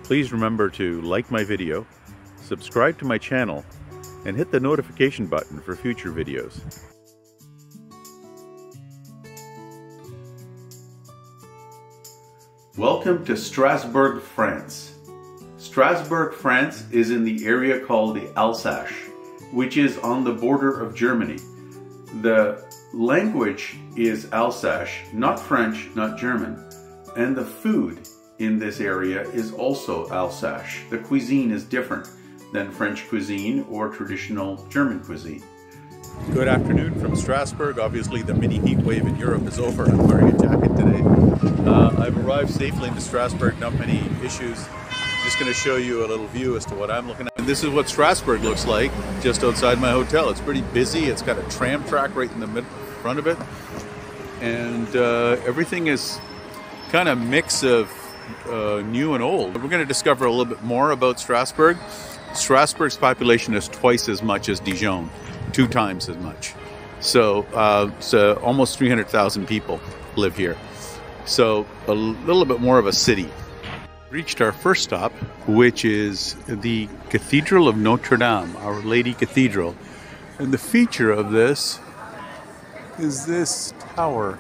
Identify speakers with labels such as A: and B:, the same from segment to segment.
A: Please remember to like my video, subscribe to my channel, and hit the notification button for future videos. Welcome to Strasbourg, France. Strasbourg, France is in the area called the Alsace, which is on the border of Germany. The language is Alsace, not French, not German, and the food in this area is also Alsace. The cuisine is different than French cuisine or traditional German cuisine. Good afternoon from Strasbourg. Obviously the mini heat wave in Europe is over. I'm wearing a jacket today. I've arrived safely into Strasbourg, not many issues. Just going to show you a little view as to what I'm looking at. And this is what Strasbourg looks like just outside my hotel. It's pretty busy. It's got a tram track right in the front of it. And everything is kind of mix of new and old. We're going to discover a little bit more about Strasbourg. Strasbourg's population is twice as much as Dijon, 2 times as much. So, almost 300,000 people live here. So a little bit more of a city. Reached our first stop, which is the Cathedral of Notre Dame, Our Lady Cathedral. And the feature of this is this tower,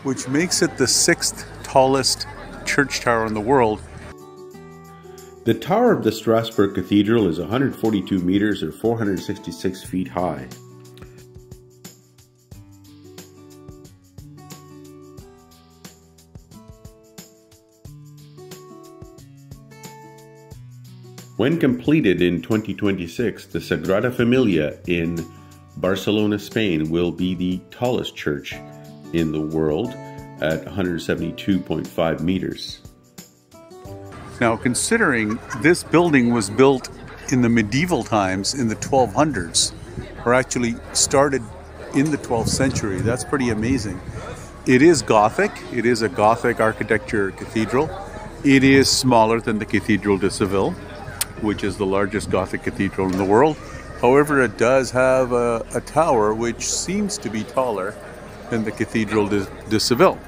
A: which makes it the 6th tallest church tower in the world.
B: The tower of the Strasbourg Cathedral is 142 meters or 466 feet high. When completed in 2026, the Sagrada Familia in Barcelona, Spain will be the tallest church in the world at 172.5 meters.
A: Now, considering this building was built in the medieval times in the 1200s, or actually started in the 12th century, that's pretty amazing. It is Gothic. It is a Gothic architecture cathedral. It is smaller than the Cathedral de Seville, which is the largest Gothic cathedral in the world. However, it does have a tower which seems to be taller than the Cathedral de Seville.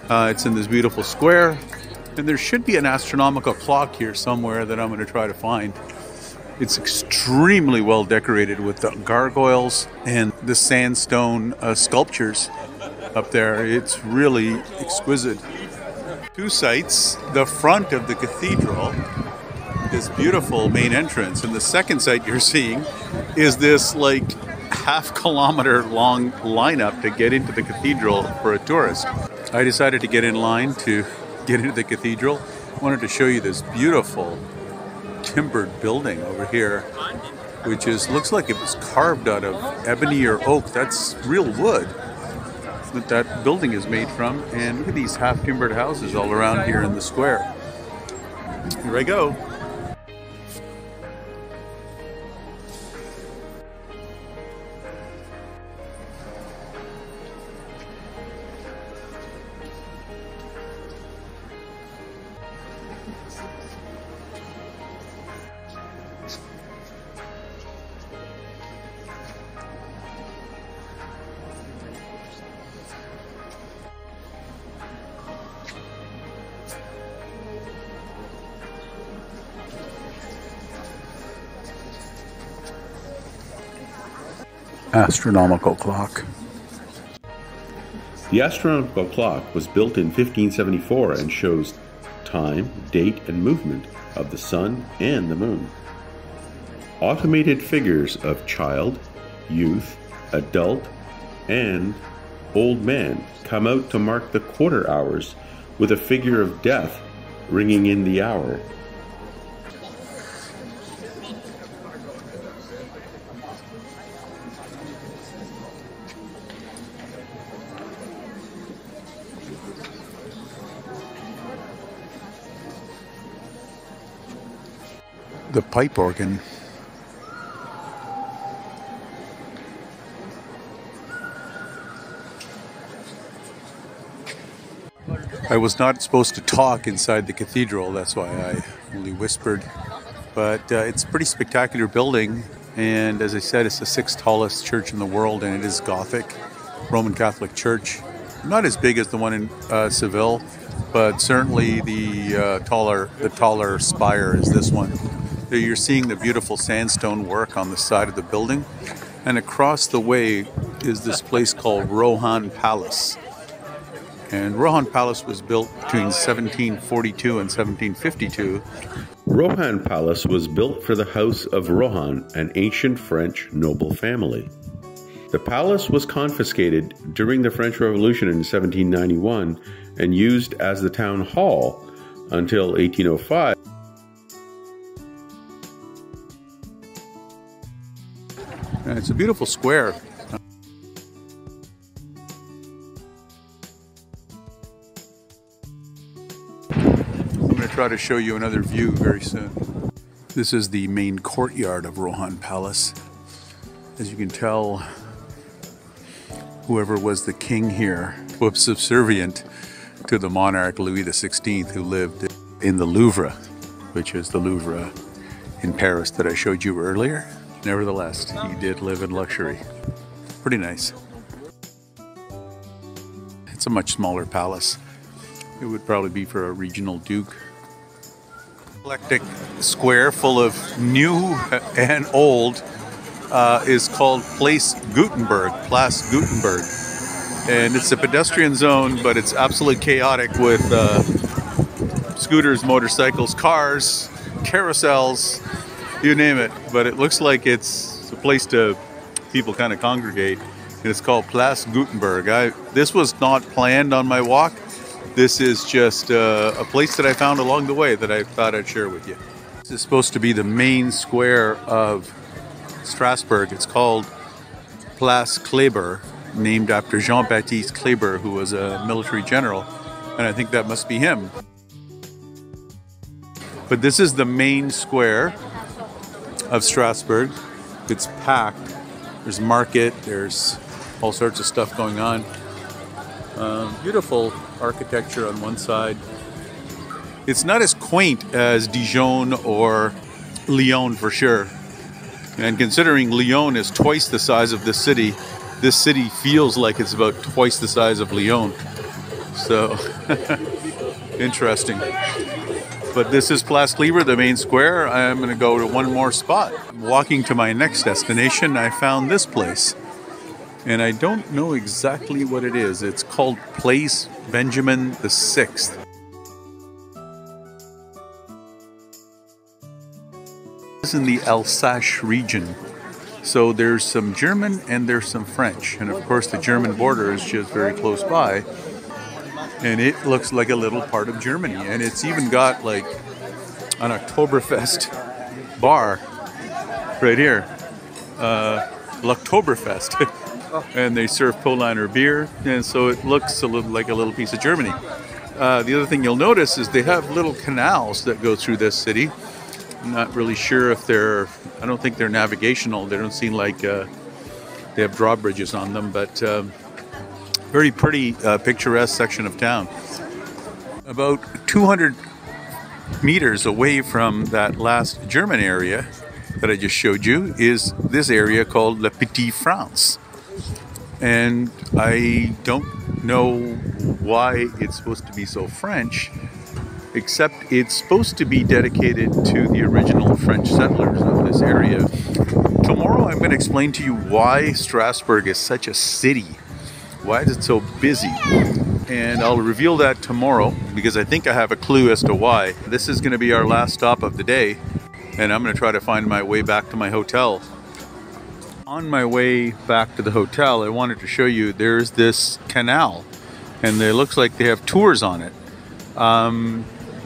A: It's in this beautiful square, and there should be an astronomical clock here somewhere that I'm going to try to find. It's extremely well decorated with the gargoyles and the sandstone sculptures up there. It's really exquisite. 2 sites, the front of the cathedral, this beautiful main entrance, and the second site you're seeing is this like half-kilometer long lineup to get into the cathedral for a tourist. I decided to get in line to get into the cathedral. I wanted to show you this beautiful timbered building over here, which looks like it was carved out of ebony or oak. That's real wood that building is made from. And look at these half-timbered houses all around here in the square. Here I go. Astronomical clock.
B: The astronomical clock was built in 1574 and shows time, date, and movement of the sun and the moon. Automated figures of child, youth, adult, and old man come out to mark the quarter hours with a figure of death ringing in the hour.
A: The pipe organ. I was not supposed to talk inside the cathedral, that's why I only whispered. But it's a pretty spectacular building, and as I said, it's the 6th tallest church in the world, and it is Gothic, Roman Catholic church. Not as big as the one in Seville, but certainly the taller spire is this one. There you're seeing the beautiful sandstone work on the side of the building, and across the way is this place called Rohan Palace. And Rohan Palace was built between 1742 and 1752.
B: Rohan Palace was built for the House of Rohan, an ancient French noble family. The palace was confiscated during the French Revolution in 1791 and used as the town hall until 1805.
A: And it's a beautiful square. I'm going to try to show you another view very soon. This is the main courtyard of Rohan Palace. As you can tell, whoever was the king here was subservient to the monarch Louis XVI, who lived in the Louvre, which is the Louvre in Paris that I showed you earlier. Nevertheless, he did live in luxury. Pretty nice. It's a much smaller palace. It would probably be for a regional duke. Eclectic square full of new and old is called Place Gutenberg, and it's a pedestrian zone, but it's absolutely chaotic with scooters, motorcycles, cars, carousels, you name it. But it looks like it's a place to people kind of congregate, and it's called Place Gutenberg. This was not planned on my walk. This is just a place that I found along the way that I thought I'd share with you. This is supposed to be the main square of Strasbourg. It's called Place Kleber, named after Jean-Baptiste Kleber, who was a military general, and I think that must be him. But this is the main square of Strasbourg. It's packed. There's market, there's all sorts of stuff going on. Beautiful architecture on one side. It's not as quaint as Dijon or Lyon for sure. And considering Lyon is twice the size of this city feels like it's about twice the size of Lyon. So, interesting. But this is Place Kleber, the main square. I'm going to go to one more spot. Walking to my next destination, I found this place. And I don't know exactly what it is. It's called Place Benjamin VI. It's in the Alsace region. So there's some German and there's some French. And of course the German border is just very close by. And it looks like a little part of Germany. And it's even got like an Oktoberfest bar right here. L'Oktoberfest. And they serve Poliner beer. And so it looks a little like a little piece of Germany. The other thing you'll notice is they have little canals that go through this city. I'm not really sure if I don't think they're navigational. They don't seem like they have drawbridges on them, but very pretty picturesque section of town. About 200 meters away from that last German area that I just showed you is this area called La Petite France. And I don't know why it's supposed to be so French, except it's supposed to be dedicated to the original French settlers of this area. Tomorrow I'm going to explain to you why Strasbourg is such a city. Why is it so busy? And I'll reveal that tomorrow because I think I have a clue as to why. This is going to be our last stop of the day, and I'm going to try to find my way back to my hotel. On my way back to the hotel, I wanted to show you there's this canal, and it looks like they have tours on it.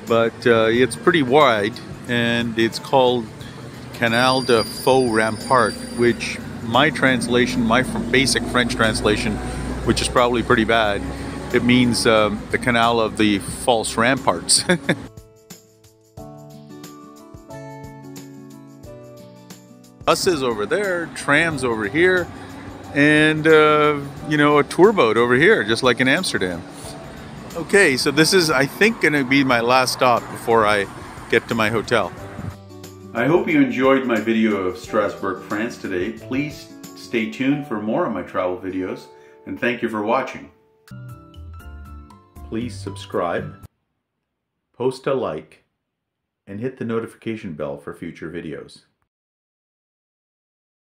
A: But it's pretty wide, and it's called Canal de Faux Rampart, which my translation, my basic French translation, which is probably pretty bad, it means the canal of the false ramparts. Buses over there, trams over here, and you know, a tour boat over here, just like in Amsterdam. Okay, so this is, I think, going to be my last stop before I get to my hotel. I hope you enjoyed my video of Strasbourg, France today. Please stay tuned for more of my travel videos, and thank you for watching. Please subscribe
B: post a like, and hit the notification bell for future videos.